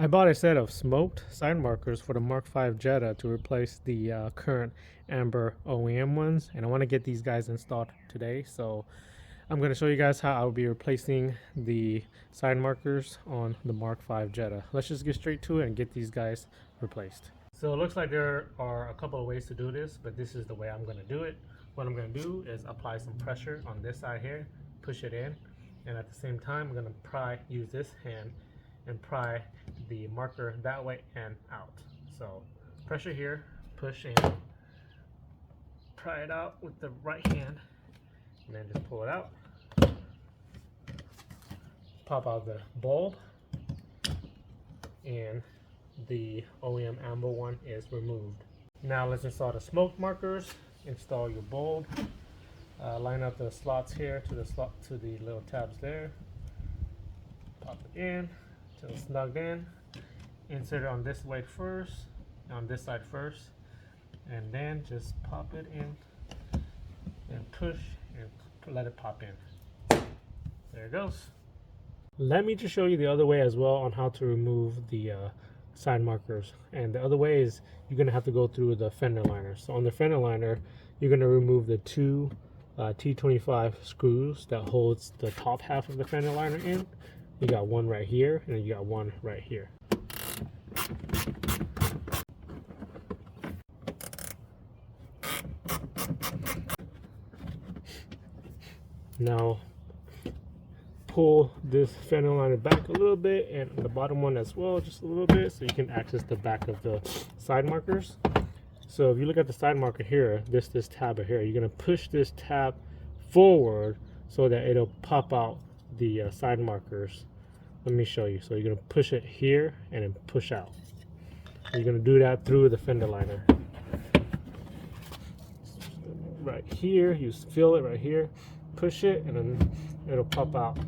I bought a set of smoked side markers for the Mark V Jetta to replace the current amber OEM ones, and I want to get these guys installed today. So I'm going to show you guys how I'll be replacing the side markers on the Mark V Jetta. Let's just get straight to it and get these guys replaced. So it looks like there are a couple of ways to do this, but this is the way I'm going to do it. What I'm going to do is apply some pressure on this side here, push it in, and at the same time I'm going to use this hand and pry the marker that way and out. So pressure here, push in, pry it out with the right hand, and then just pull it out. Pop out the bulb, and the OEM amber one is removed. Now let's install the smoke markers. Install your bulb. Line up the slots here to the little tabs there. Pop it in till it's snugged in. Insert it on this way first, on this side first, and then just pop it in and push and let it pop in. There it goes. Let me just show you the other way as well on how to remove the side markers. And the other way is you're going to have to go through the fender liner. So on the fender liner, you're going to remove the two T25 screws that holds the top half of the fender liner in. You got one right here, and then you got one right here. Now pull this fender liner back a little bit, and the bottom one as well, just a little bit, so you can access the back of the side markers. So if you look at the side marker here, this tab here, you're gonna push this tab forward so that it'll pop out the side markers. Let me show you. So you're gonna push it here and then push out. You're gonna do that through the fender liner. Right here, you feel it right here, push it, and then it'll pop out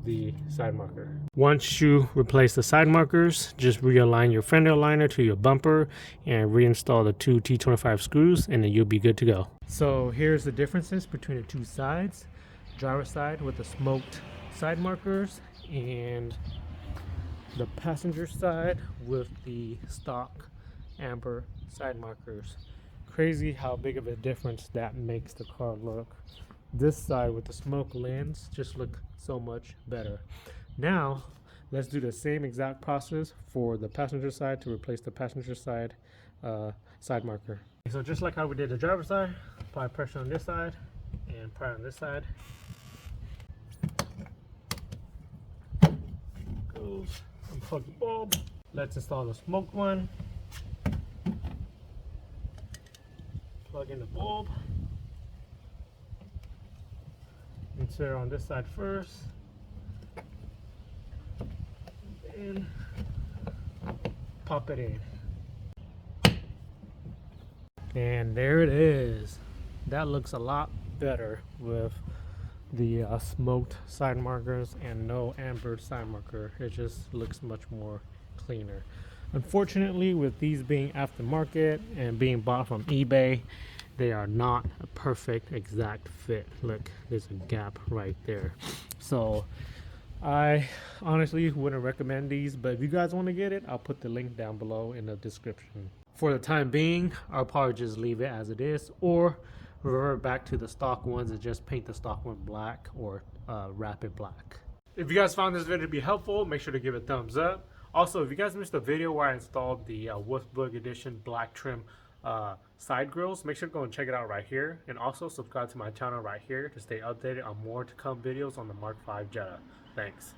the side marker. Once you replace the side markers, just realign your fender liner to your bumper and reinstall the two T25 screws, and then you'll be good to go. So here's the differences between the two sides. Driver's side with the smoked side markers, and the passenger side with the stock amber side markers. Crazy how big of a difference that makes the car look. This side with the smoke lens just look so much better. Now let's do the same exact process for the passenger side to replace the passenger side side marker. So just like how we did the driver's side, apply pressure on this side and pry on this side. Goes, unplug the bulb. Let's install the smoke one. Plug in the bulb. Insert on this side first, and pop it in. And there it is. That looks a lot better with the smoked side markers and no amber side marker. It just looks much more cleaner. Unfortunately, with these being aftermarket and being bought from eBay, they are not a perfect exact fit. Look, there's a gap right there. So I honestly wouldn't recommend these, but if you guys want to get it, I'll put the link down below in the description. For the time being, I'll probably just leave it as it is, or revert back to the stock ones and just paint the stock one black or wrap it black. If you guys found this video to be helpful, make sure to give it a thumbs up. Also, if you guys missed the video where I installed the Wolfsburg Edition black trim side grills, make sure to go and check it out right here, and also subscribe to my channel right here to stay updated on more to come videos on the Mark V Jetta. Thanks.